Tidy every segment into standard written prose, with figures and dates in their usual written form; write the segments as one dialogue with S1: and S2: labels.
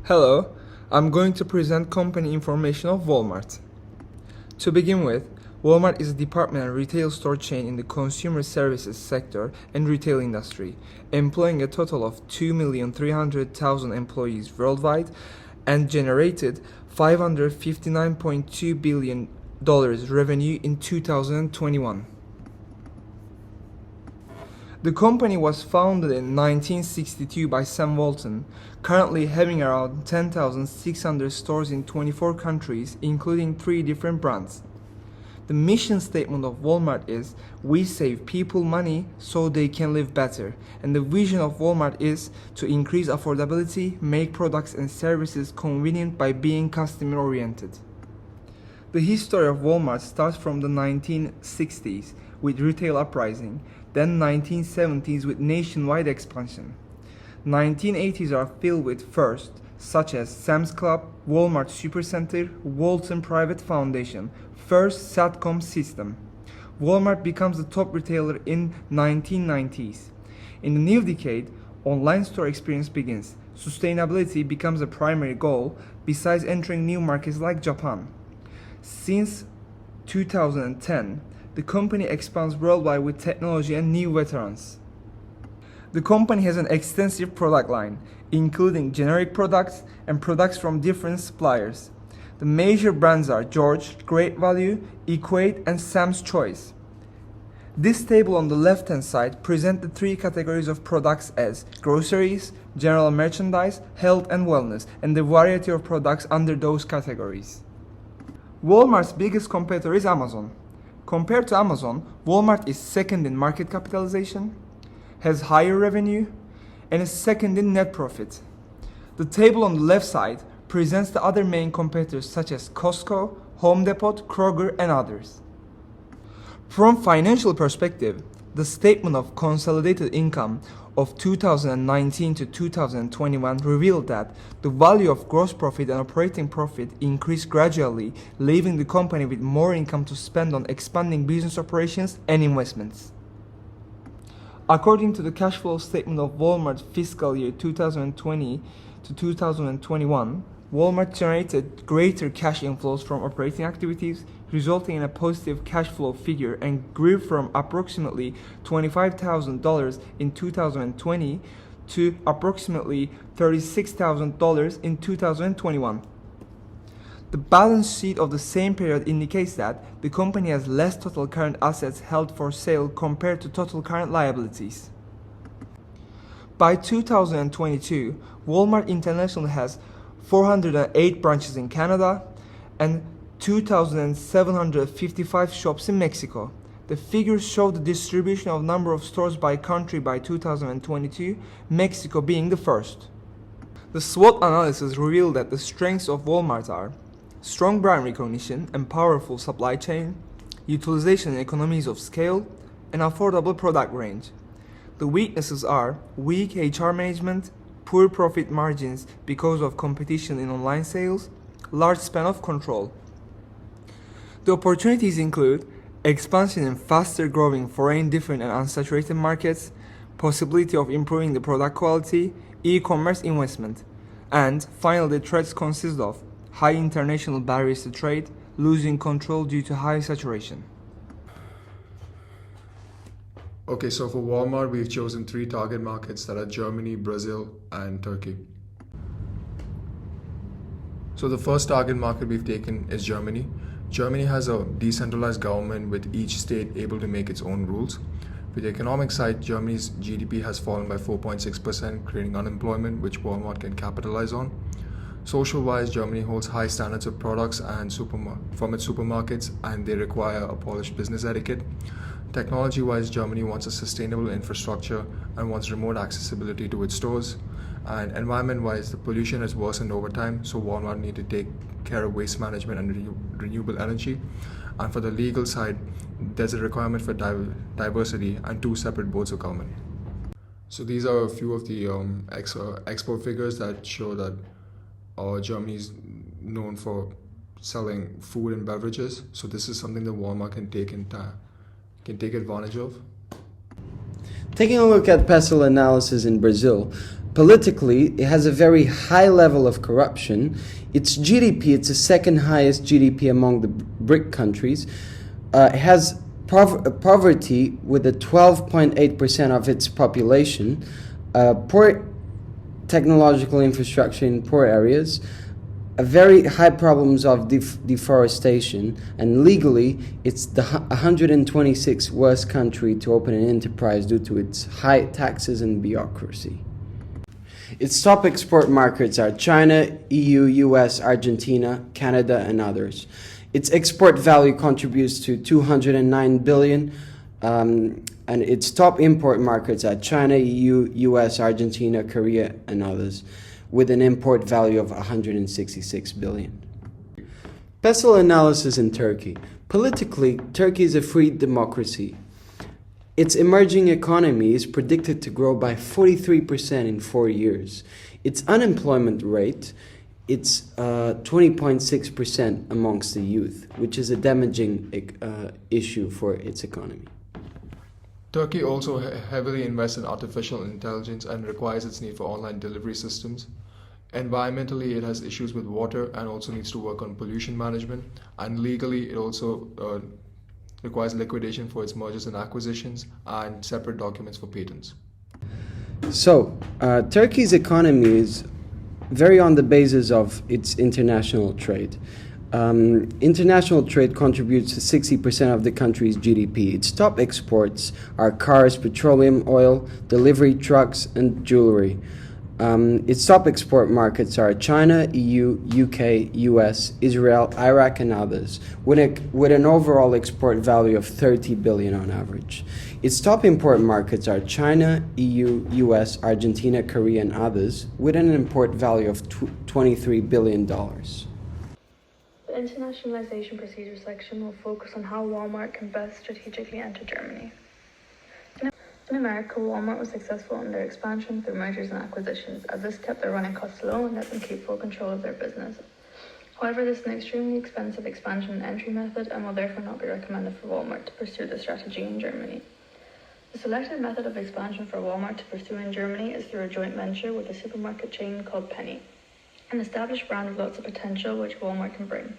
S1: Hello, I'm going to present company information of Walmart. To begin with, Walmart is a department and retail store chain in the consumer services sector and retail industry, employing a total of 2,300,000 employees worldwide and generated $559.2 billion revenue in 2021. The company was founded in 1962 by Sam Walton, currently having around 10,600 stores in 24 countries, including 3 different brands. The mission statement of Walmart is, "We save people money so they can live better," and the vision of Walmart is to increase affordability, make products and services convenient by being customer-oriented. The history of Walmart starts from the 1960s with retail uprising, then 1970s with nationwide expansion. 1980s are filled with firsts such as Sam's Club, Walmart Supercenter, Walton Private Foundation, first SATCOM system. Walmart becomes the top retailer in 1990s. In the new decade, online store experience begins. Sustainability becomes a primary goal besides entering new markets like Japan. Since 2010, the company expands worldwide with technology and new veterans. The company has an extensive product line, including generic products and products from different suppliers. The major brands are George, Great Value, Equate, and Sam's Choice. This table on the left-hand side presents the 3 categories of products as groceries, general merchandise, health and wellness, and the variety of products under those categories. Walmart's biggest competitor is Amazon. Compared to Amazon, Walmart is second in market capitalization, has higher revenue, and is second in net profit. The table on the left side presents the other main competitors such as Costco, Home Depot, Kroger, and others. From financial perspective, the statement of consolidated income of 2019 to 2021 revealed that the value of gross profit and operating profit increased gradually, leaving the company with more income to spend on expanding business operations and investments. According to the cash flow statement of Walmart's fiscal year 2020 to 2021, Walmart generated greater cash inflows from operating activities, resulting in a positive cash flow figure, and grew from approximately $25,000 in 2020 to approximately $36,000 in 2021. The balance sheet of the same period indicates that the company has less total current assets held for sale compared to total current liabilities. By 2022, Walmart International has 408 branches in Canada and 2,755 shops in Mexico. The figures show the distribution of number of stores by country by 2022, Mexico being the first. The SWOT analysis revealed that the strengths of Walmart are strong brand recognition and powerful supply chain, utilization and economies of scale, and affordable product range. The weaknesses are weak HR management, poor profit margins because of competition in online sales, large span of control. The opportunities include expansion in faster growing foreign, different and unsaturated markets, possibility of improving the product quality, e-commerce investment, and finally the threats consist of high international barriers to trade, losing control due to high saturation.
S2: Okay, so for Walmart, we've chosen 3 target markets that are Germany, Brazil, and Turkey. So the first target market we've taken is Germany. Germany has a decentralized government with each state able to make its own rules. With the economic side, Germany's GDP has fallen by 4.6%, creating unemployment, which Walmart can capitalize on. Social-wise, Germany holds high standards of products and from its supermarkets, and they require a polished business etiquette. Technology-wise, Germany wants a sustainable infrastructure and wants remote accessibility to its stores. And environment-wise, the pollution has worsened over time, so Walmart need to take care of waste management and renewable energy. And for the legal side, there's a requirement for diversity and 2 separate boards of government. So these are a few of the export figures that show that Germany is known for selling food and beverages. So this is something that Walmart can take advantage of.
S3: Taking a look at pestle analysis in Brazil, politically, it has a very high level of corruption. Its GDP, it's the second highest GDP among the BRIC countries. It has poverty with a 12.8% of its population, poor technological infrastructure in poor areas, a very high problems of deforestation, and legally it's the 126th worst country to open an enterprise due to its high taxes and bureaucracy. Its top export markets are China, EU, US, Argentina, Canada, and others. Its export value contributes to 209 billion, and its top import markets are China, EU, US, Argentina, Korea, and others, with an import value of 166 billion. Pestle analysis in Turkey. Politically, Turkey is a free democracy. Its emerging economy is predicted to grow by 43% in 4 years. Its unemployment rate, it's 20.6% amongst the youth, which is a damaging issue for its economy.
S2: Turkey also heavily invests in artificial intelligence and requires its need for online delivery systems. Environmentally, it has issues with water and also needs to work on pollution management. And legally, it also requires liquidation for its mergers and acquisitions and separate documents for patents.
S3: So, Turkey's economy is very on the basis of its international trade. International trade contributes to 60% of the country's GDP. Its top exports are cars, petroleum, oil, delivery trucks, and jewelry. Its top export markets are China, EU, UK, US, Israel, Iraq, and others, with an overall export value of 30 billion on average. Its top import markets are China, EU, US, Argentina, Korea, and others, with an import value of $23 billion.
S4: The internationalization procedure section will focus on how Walmart can best strategically enter Germany. In America, Walmart was successful in their expansion through mergers and acquisitions, as this kept their running costs low and let them keep full control of their business. However, this is an extremely expensive expansion and entry method and will therefore not be recommended for Walmart to pursue this strategy in Germany. The selected method of expansion for Walmart to pursue in Germany is through a joint venture with a supermarket chain called Penny, an established brand with lots of potential which Walmart can bring.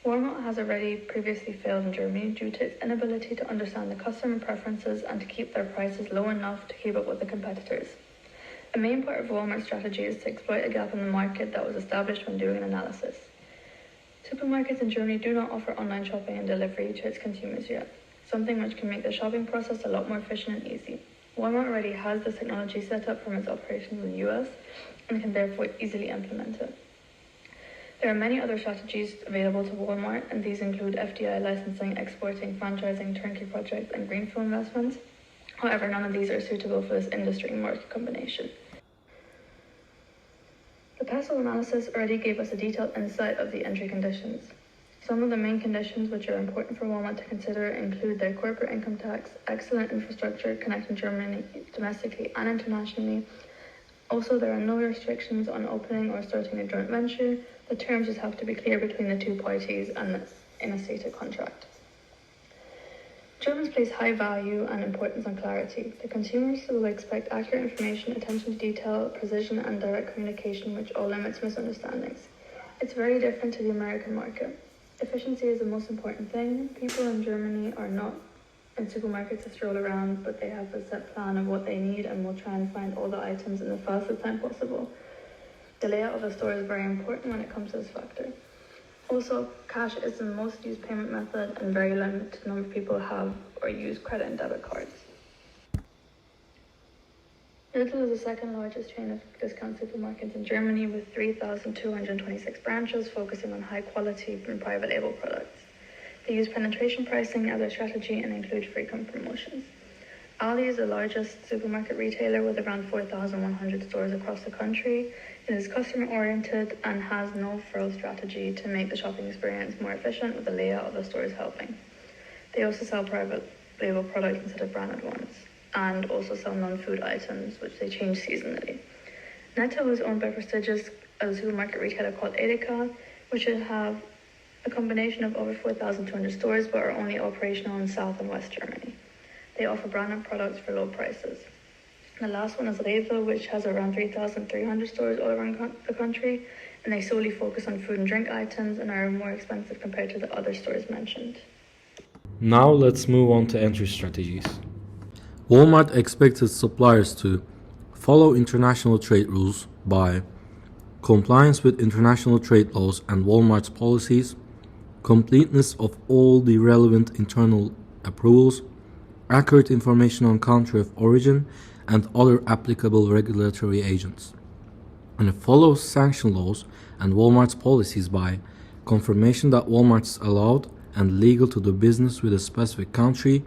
S4: Walmart has already previously failed in Germany due to its inability to understand the customer preferences and to keep their prices low enough to keep up with the competitors. A main part of Walmart's strategy is to exploit a gap in the market that was established when doing an analysis. Supermarkets in Germany do not offer online shopping and delivery to its consumers yet, something which can make the shopping process a lot more efficient and easy. Walmart already has this technology set up from its operations in the US and can therefore easily implement it. There are many other strategies available to Walmart, and these include FDI licensing, exporting, franchising, turnkey projects, and greenfield investments. However, none of these are suitable for this industry and market combination. The pestle analysis already gave us a detailed insight of the entry conditions. Some of the main conditions which are important for Walmart to consider include their corporate income tax, excellent infrastructure connecting Germany domestically and internationally. Also, there are no restrictions on opening or starting a joint venture. The terms just have to be clear between the two parties and in a stated contract. Germans place high value and importance on clarity. The consumers will expect accurate information, attention to detail, precision, and direct communication, which all limits misunderstandings. It's very different to the American market. Efficiency is the most important thing. People in Germany are not in supermarkets to stroll around, but they have a set plan of what they need and will try and find all the items in the fastest time possible. The layout of the store is very important when it comes to this factor. Also, cash is the most used payment method and very limited number of people have or use credit and debit cards. Lidl is the second largest chain of discount supermarkets in Germany with 3,226 branches focusing on high quality and private label products. They use penetration pricing as their strategy and include frequent promotions. Aldi is the largest supermarket retailer with around 4,100 stores across the country. It is customer-oriented and has no frills strategy to make the shopping experience more efficient, with the layout of the stores helping. They also sell private label products instead of branded ones, and also sell non-food items, which they change seasonally. Netto is owned by prestigious supermarket retailer called Edeka, which should have a combination of over 4,200 stores, but are only operational in South and West Germany. They offer branded products for low prices. And the last one is Rewe, which has around 3,300 stores all around the country, and they solely focus on food and drink items and are more expensive compared to the other stores mentioned.
S5: Now let's move on to entry strategies. Walmart expects its suppliers to follow international trade rules by compliance with international trade laws and Walmart's policies, completeness of all the relevant internal approvals, accurate information on country of origin and other applicable regulatory agents, and follow sanction laws and Walmart's policies by confirmation that Walmart is allowed and legal to do business with a specific country.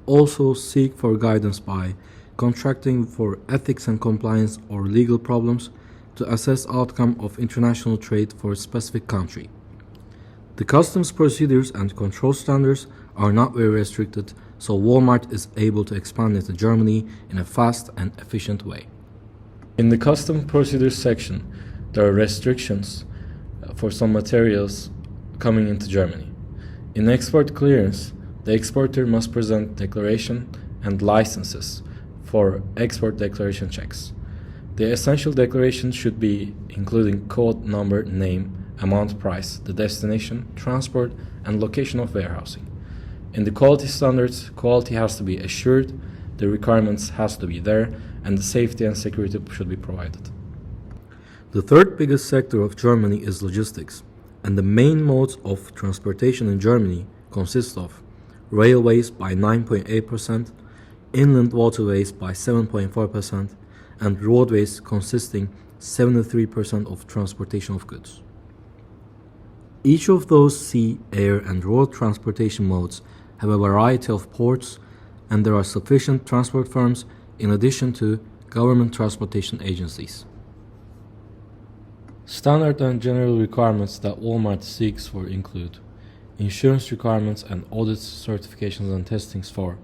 S5: Also seek for guidance by contracting for ethics and compliance or legal problems to assess outcome of international trade for a specific country. The customs procedures and control standards are not very restricted, so Walmart is able to expand into Germany in a fast and efficient way. In the custom procedures section, there are restrictions for some materials coming into Germany. In export clearance, the exporter must present declaration and licenses for export declaration checks. The essential declaration should be including code, number, name, amount, price, the destination, transport, and location of warehousing. In the quality standards, quality has to be assured, the requirements has to be there, and the safety and security should be provided. The third biggest sector of Germany is logistics, and the main modes of transportation in Germany consist of railways by 9.8%, inland waterways by 7.4%, and roadways consisting 73% of transportation of goods. Each of those sea, air, and road transportation modes have a variety of ports, and there are sufficient transport firms in addition to government transportation agencies. Standard and general requirements that Walmart seeks for include insurance requirements and audits, certifications and testings for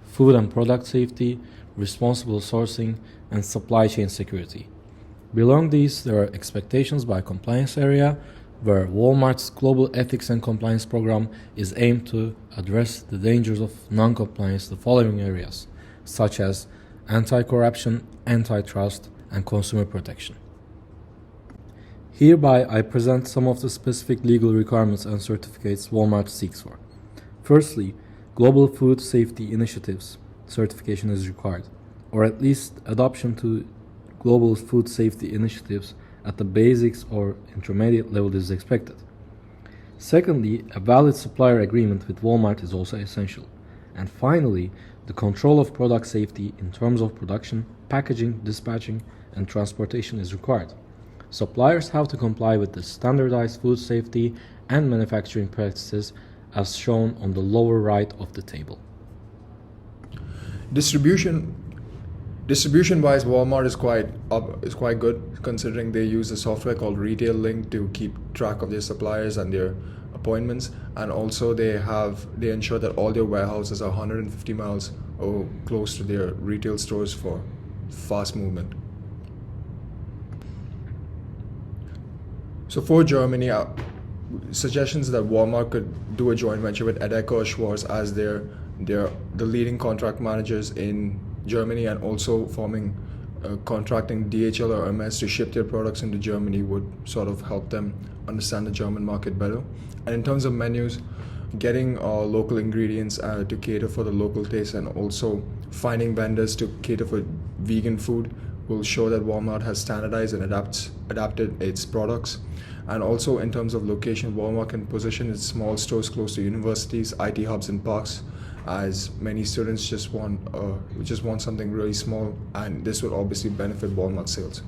S5: food and product safety, responsible sourcing, and supply chain security. Below these, there are expectations by compliance area, where Walmart's global ethics and compliance program is aimed to address the dangers of non-compliance in the following areas, such as anti-corruption, antitrust, and consumer protection. Hereby, I present some of the specific legal requirements and certificates Walmart seeks for. Firstly, Global Food Safety Initiatives certification is required, or at least adoption to Global Food Safety Initiatives at the basics or intermediate level is expected. Secondly, a valid supplier agreement with Walmart is also essential. And finally, the control of product safety in terms of production, packaging, dispatching, and transportation is required. Suppliers have to comply with the standardized food safety and manufacturing practices as shown on the lower right of the table.
S2: Distribution-wise, Walmart is quite good, considering they use a software called Retail Link to keep track of their suppliers and their appointments, and also they ensure that all their warehouses are 150 miles or close to their retail stores for fast movement. So for Germany, suggestions that Walmart could do a joint venture with Edeka or Schwarz as they're the leading contract managers in Germany, and also forming contracting DHL or Hermes to ship their products into Germany would sort of help them understand the German market better. And in terms of menus, getting local ingredients to cater for the local taste, and also finding vendors to cater for vegan food will show that Walmart has standardized and adapted its products. And also in terms of location, Walmart can position its small stores close to universities, IT hubs, and parks, as many students just want something really small, and this would obviously benefit Walmart sales.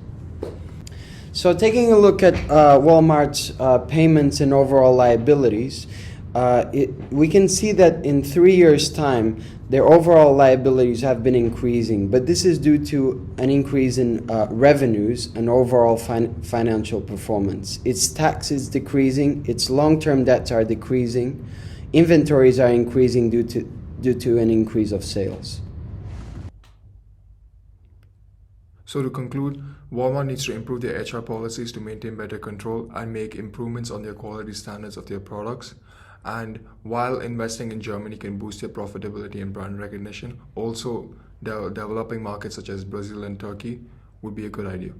S3: So taking a look at Walmart's payments and overall liabilities, we can see that in 3 years' time, their overall liabilities have been increasing, but this is due to an increase in revenues and overall financial performance. Its tax is decreasing, its long-term debts are decreasing, inventories are increasing due to an increase of sales.
S2: So to conclude, Walmart needs to improve their HR policies to maintain better control and make improvements on their quality standards of their products. And while investing in Germany can boost their profitability and brand recognition, also developing markets such as Brazil and Turkey would be a good idea.